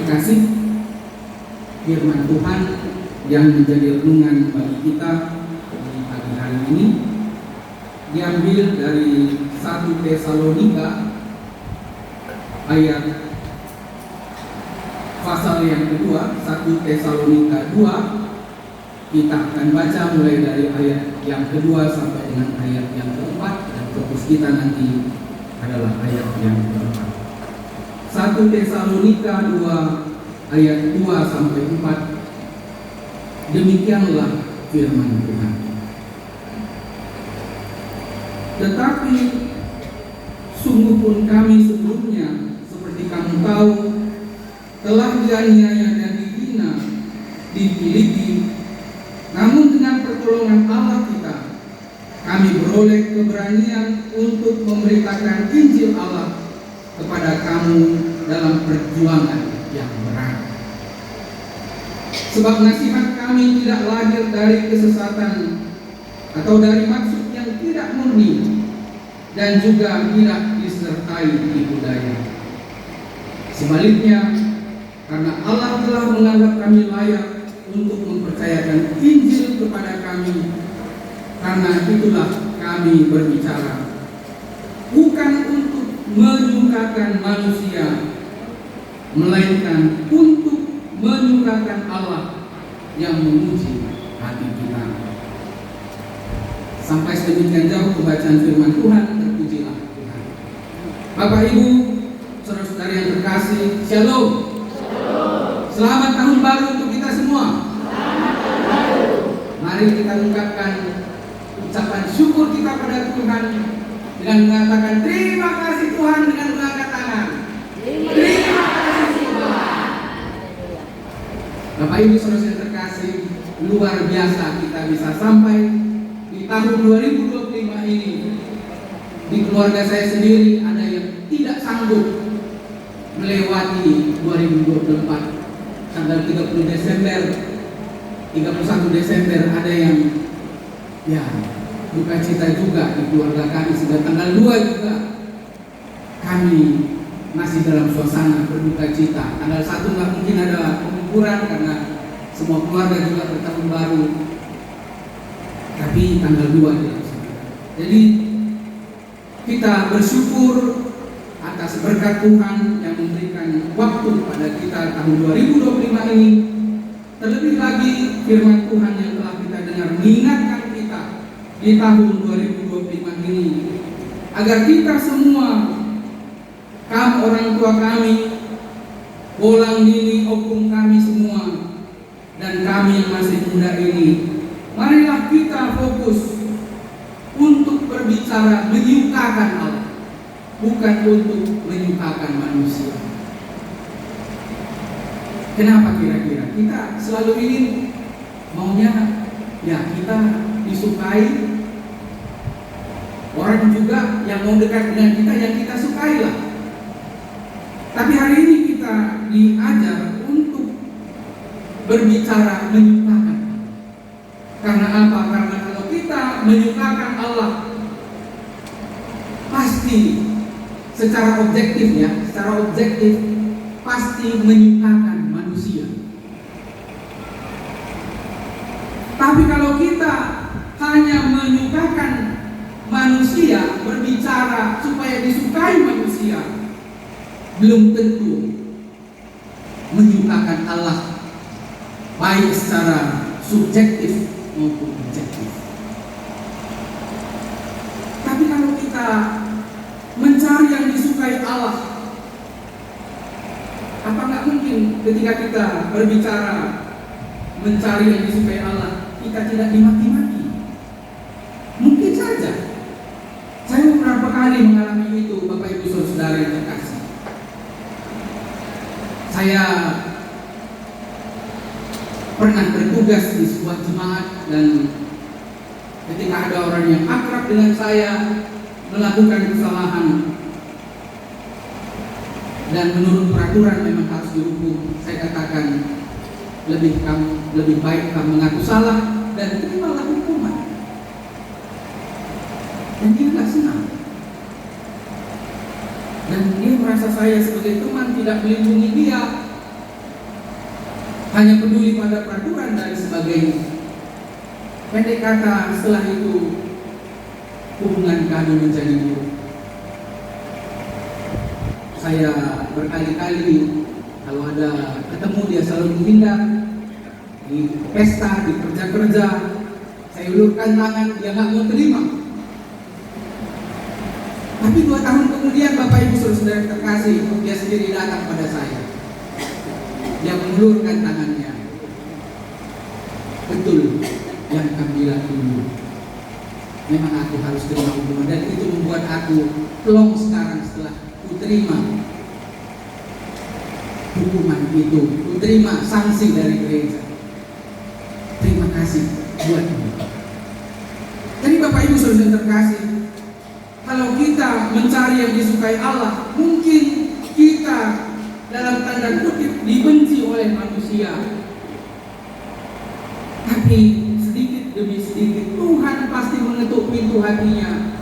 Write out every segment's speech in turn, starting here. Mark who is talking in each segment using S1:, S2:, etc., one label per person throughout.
S1: terkasih, firman Tuhan yang menjadi renungan bagi kita di pagi hari ini diambil dari 1 Tesalonika ayat pasal yang kedua, 1 Tesalonika 2. Kita akan baca mulai dari ayat yang kedua sampai dengan ayat yang keempat, dan fokus kita nanti adalah ayat yang keempat. 1 Tesalonika 2 ayat 2 sampai 4. Demikianlah firman Tuhan. Tetapi sungguh pun kami sebelumnya, seperti kamu tahu, telah dianiaya dan dihina di Filipi. Namun dengan pertolongan Allah kita, kami beroleh keberanian untuk memberitakan Injil Allah kepada kamu dalam perjuangan yang berat. Sebab nasihat kami tidak lahir dari kesesatan atau dari maksud yang tidak murni, dan juga tidak disertai tipu daya. Sebaliknya, karena Allah telah menganggap kami layak untuk mempercayakan Injil kepada kami, karena itulah kami berbicara, bukan untuk menyukakan manusia, melainkan untuk menyukakan Allah yang menguji hati kita. Sampai sedemikian jauh pembacaan firman Tuhan, terpujilah Tuhan. Bapak Ibu, saudara-saudari yang terkasih, Shalom. Selamat tahun baru untuk kita semua. Mari kita ungkapkan ucapan syukur kita pada Tuhan dengan mengatakan terima kasih Tuhan dengan mengangkat tangan. Terima kasih Tuhan. Bapak Ibu saudara yang terkasih, luar biasa kita bisa sampai di tahun 2025 ini. Di keluarga saya sendiri ada yang tidak sanggup melewati 2024. Tanggal 30 Desember, 31 Desember ada yang duka cita juga di keluarga kami. Sudah tanggal 2 juga kami masih dalam suasana berduka cita. Tanggal 1 nggak mungkin ada pengukuran karena semua keluarga juga bertahun baru. Tapi tanggal 2 tidak. Jadi kita bersyukur atas berkat Tuhan yang memberikan waktu pada kita tahun 2025 ini. Terlebih lagi firman Tuhan yang telah kita dengar mengingatkan kita di tahun 2025 ini, agar kita semua, kamu orang tua kami, Bolang Nini, opung kami semua, dan kami yang masih muda ini, marilah kita fokus untuk berbicara menyukakan Allah, bukan untuk menyukakan manusia. Kenapa kira-kira kita selalu ingin maunya kita disukai, orang juga yang mau dekat dengan kita yang kita sukai lah. Tapi hari ini kita diajar untuk berbicara menyukakan. Karena apa? Karena kalau kita menyukakan Allah, pasti secara objektif pasti menyukakan manusia. Tapi kalau kita hanya menyukakan manusia, berbicara supaya disukai manusia, belum tentu menyukakan Allah, baik secara subjektif maupun objektif. Tapi kalau kita mencari yang disukai Allah, apa nggak mungkin ketika kita berbicara mencari yang disukai Allah, kita tidak dimaki-maki? Mungkin saja. Saya beberapa kali mengalami itu, Bapak Ibu Saudara yang terkasih. Saya pernah bertugas di sebuah jemaat, dan ketika ada orang yang akrab dengan saya melakukan kesalahan, dan menurut peraturan memang harus dihukum, saya katakan lebih baik kamu mengaku salah dan terimalah hukuman. Dan dia nggak senang, dan dia merasa saya sebagai teman tidak melindungi dia, hanya peduli pada peraturan dan sebagainya. Pendek kata, setelah itu hubungan kami menjadi buruk. Saya berkali-kali kalau ada ketemu dia selalu menghindar. Di pesta, di kerja-kerja, saya ulurkan tangan, dia nggak mau terima. Tapi 2 tahun kemudian Bapak Ibu Saudara terkasih, dia sendiri datang pada saya. Dia mengulurkan tangannya. Betul yang kami bilang dulu. Memang aku harus terima hukuman, dan itu membuat aku plong sekarang setelah ku terima hukuman itu, ku terima sanksi dari gereja. Terima kasih buat itu. Jadi Bapak Ibu Saudara terkasih, kalau kita mencari yang disukai Allah, mungkin kita dalam tanda kutip dibenci oleh manusia. Tapi sedikit demi sedikit Tuhan pasti mengetuk pintu hatinya,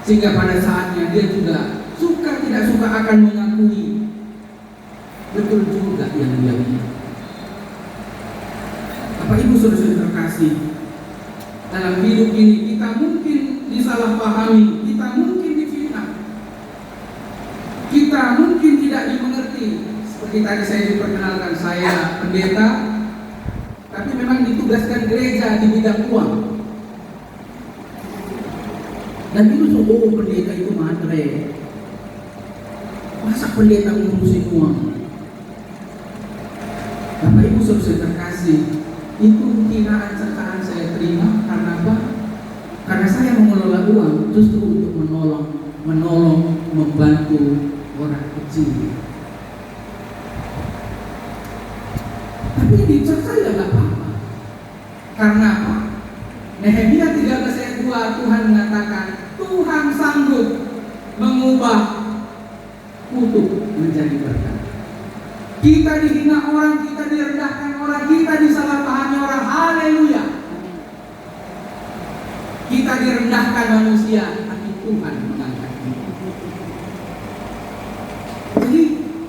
S1: sehingga pada saatnya dia juga suka tidak suka akan mengakui betul juga yang dia bilang. Bapak Ibu Saudara terkasih, dalam hidup ini kita mungkin disalahpahami, kita mungkin difitnah, kita mungkin tidak dimengerti. Seperti tadi saya diperkenalkan, saya pendeta, tapi memang ditugaskan gereja di bidang uang. Dan itu pendeta itu matre. Masa pendeta ngurusin uang? Bapak Ibu Saudara terkasih, itu hinaan cercaan saya terima. Karena apa? Karena saya mengelola uang justru untuk menolong, membantu orang kecil. Tapi dicap saya nggak apa-apa. Karena apa? Nehemia 13 ayat 2, Tuhan mengatakan, Tuhan sanggup mengubah kutuk menjadi berkat. Kita dihina orang, kita direndahkan orang, kita disalahpahami orang, haleluya. Kita direndahkan manusia, tapi Tuhan mengangkat kita. Jadi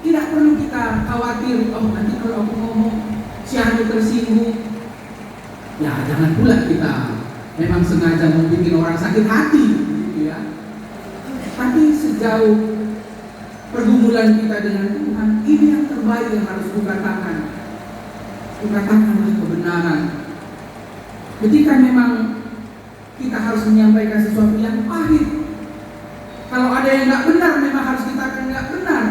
S1: tidak perlu kita khawatir, oh nanti kalau aku ngomong si anu tersinggung. Ya jangan pula kita memang sengaja membuat orang sakit hati, gitu ya. Tapi sejauh pergumulan kita dengan Tuhan, ini yang terbaik yang harus kukatakan. Kukatakanlah kebenaran. Ketika memang kita harus menyampaikan sesuatu yang pahit, kalau ada yang nggak benar, memang harus kita katakan nggak benar.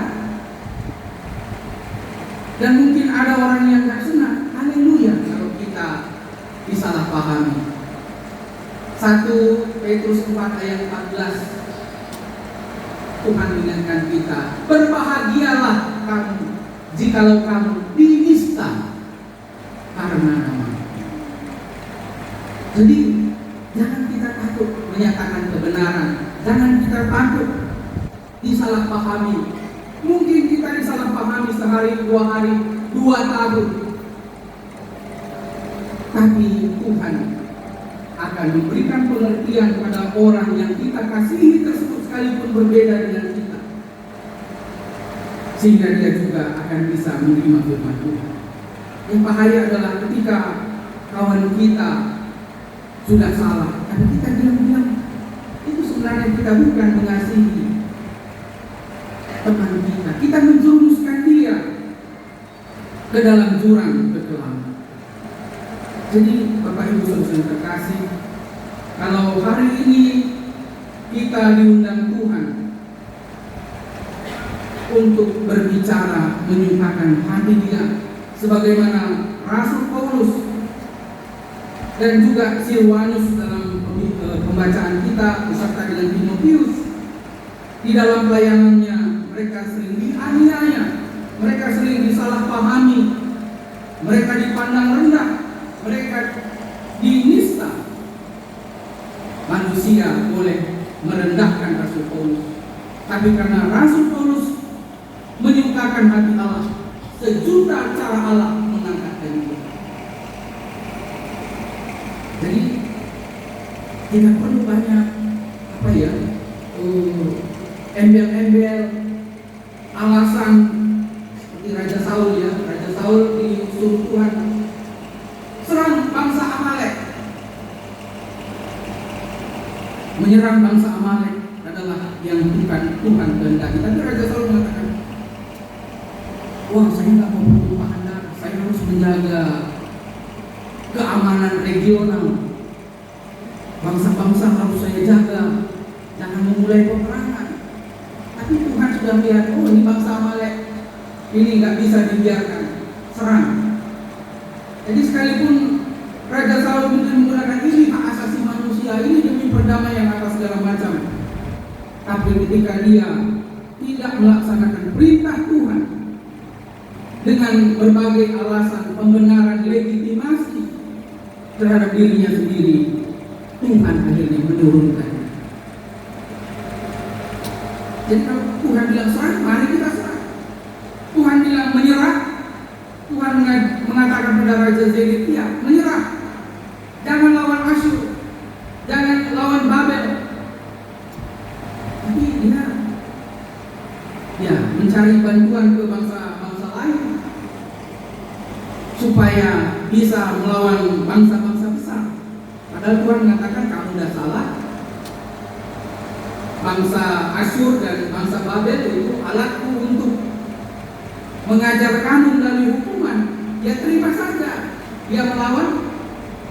S1: Dan mungkin ada orang yang nggak senang, haleluya kalau kita disalahpahami. 1 Petrus 4 ayat 14, Tuhan mengingatkan kita, berbahagialah kamu jikalau kamu dinista karena nama. Jadi jangan kita takut menyatakan kebenaran, jangan kita takut disalahpahami. Mungkin kita disalahpahami sehari, 2 hari, 2 tahun, tapi Tuhan akan memberikan pengertian pada orang yang kita kasihi tersebut sekalipun berbeda dengan kita, sehingga dia juga akan bisa menerima firman Tuhan. Yang bahaya adalah ketika kawan kita sudah salah, tapi kita diam-diam, itu sebenarnya kita bukan mengasihi teman kita, kita menjerumuskan dia ke dalam jurang kekelaman. Jadi Bapak Ibu Saudara terkasih, kalau hari ini kita diundang Tuhan untuk berbicara menyukakan hati Dia, sebagaimana Rasul Paulus dan juga Silwanus dalam pembacaan kita beserta dengan Timotius, di dalam pelayanannya mereka sering dianiaya, mereka sering disalahpahami, mereka dipandang rendah, mereka dinista. Manusia boleh merendahkan Rasul Paulus, tapi karena Rasul Paulus menyukakan hati Allah, sejuta cara Allah mengangkatkan dia. Jadi tidak perlu banyak embel-embel alasan seperti Raja Saul Saul ya. Raja Saul disuruh Tuhan serang bangsa Amalek. Menyerang bangsa Amalek adalah yang bukan Tuhan kehendaki. Tapi Raja Saul mengatakan, wah, saya nggak mau bertumpahan darah, saya harus menjaga keamanan regional. Bangsa-bangsa harus saya jaga, jangan memulai peperangan. Tapi Tuhan sudah melihat, oh ini bangsa Amalek, ini nggak bisa dibiarkan, serang. Jadi sekalipun Raja Saul mungkin menggunakan ini hak asasi manusia, ini demi perdamaian apa segala macam, tapi ketika dia tidak melaksanakan perintah Tuhan dengan berbagai alasan pembenaran legitimasi terhadap dirinya sendiri, Tuhan akhirnya menurunkan. Jadi kalau Tuhan bilang serang, mari kita serang. Tuhan bilang menyerah, Tuhan mengatakan pada Raja Zedekiah, menyerah, jangan lawan Asyur, jangan lawan Babel. Tapi dia mencari bantuan ke bangsa-bangsa lain supaya bisa melawan bangsa-bangsa besar. Padahal Tuhan mengatakan kamu sudah salah. Bangsa Asyur dan bangsa Babel itu alatku untuk mengajar kamu melalui hukuman. Ya terima saja. Dia melawan.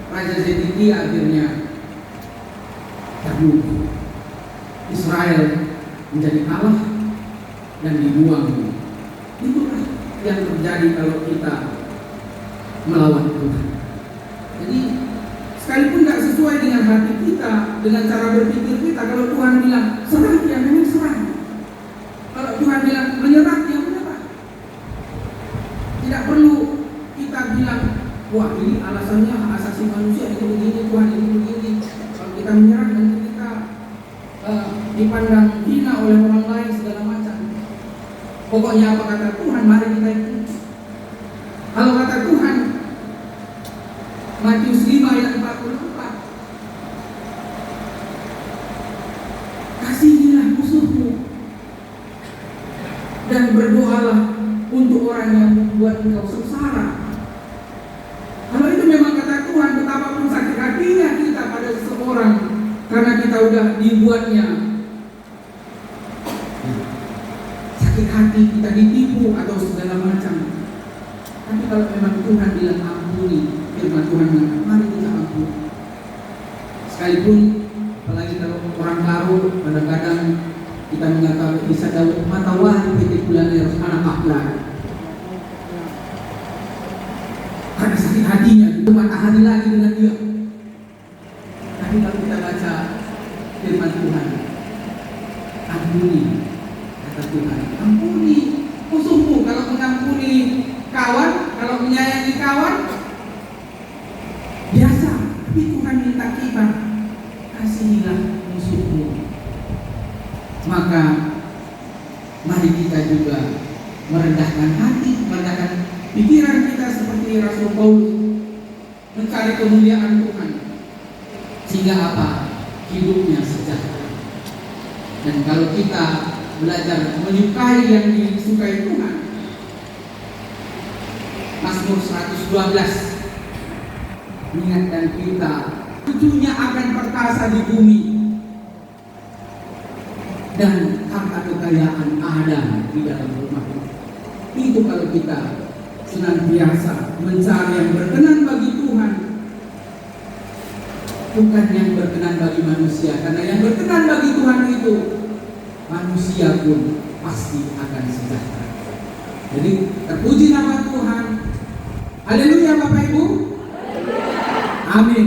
S1: Raja Zedekiah akhirnya terbunuh. Israel menjadi kalah dan dibuang. Itulah yang terjadi kalau kita melawan Tuhan. Jadi sekalipun tidak sesuai dengan hati kita, dengan cara berpikir kita, kalau Tuhan bilang serang, ya memang serang. Kalau Tuhan bilang menyerah, ya menyerah. Tidak perlu kita bilang, wah ini alasannya hak asasi manusia, ini begini, Tuhan ini begini. Kalau kita menyerah, nanti kita dipandang hina oleh orang lain segala macam. Pokoknya apa kata Tuhan, mari kita ikuti. Kalau kata Tuhan, Matius 5 ayat 44, kasihilah musuhmu dan berdoalah untuk orang yang membuat engkau sengsara. Kalau itu memang kata Tuhan, betapapun sakit hatinya kita pada seseorang karena kita udah dibuatnya sakit hati, kita ditipu atau segala macam. Tapi kalau memang Tuhan bilang ampuni, firman Tuhan mengatakan mari kita ampuni. Sekalipun apalagi kalau orang baru, kadang-kadang kita mengatakan bisa dapat mata wahyu PT Kulanir anak akhlak. Karena sakit hatinya, itu mata hati lagi dengan dia. Tapi kalau kita baca firman Tuhan, ampuni, kata Tuhan, ampuni musuhmu. Kalau mengampuni kawan, kalau menyayangi kawan, biasa. Tapi Tuhan minta kita, kasihilah musuhmu. Maka mari kita juga merendahkan hati, merendahkan pikiran kita seperti Rasul Paulus, mencari kemuliaan Tuhan, sehingga apa? Hidupnya sejahtera. Dan kalau kita belajar menyukai yang disukai Tuhan, Mazmur 112 mengingatkan kita, cucunya akan perkasa di bumi dan harta kekayaan ada di dalam rumah. Itu kalau kita senantiasa mencari yang berkenan bagi Tuhan, bukan yang berkenan bagi manusia. Karena yang berkenan bagi Tuhan itu, manusia pun pasti akan sejahtera. Jadi terpuji nama Tuhan. Haleluya Bapak Ibu. Amin.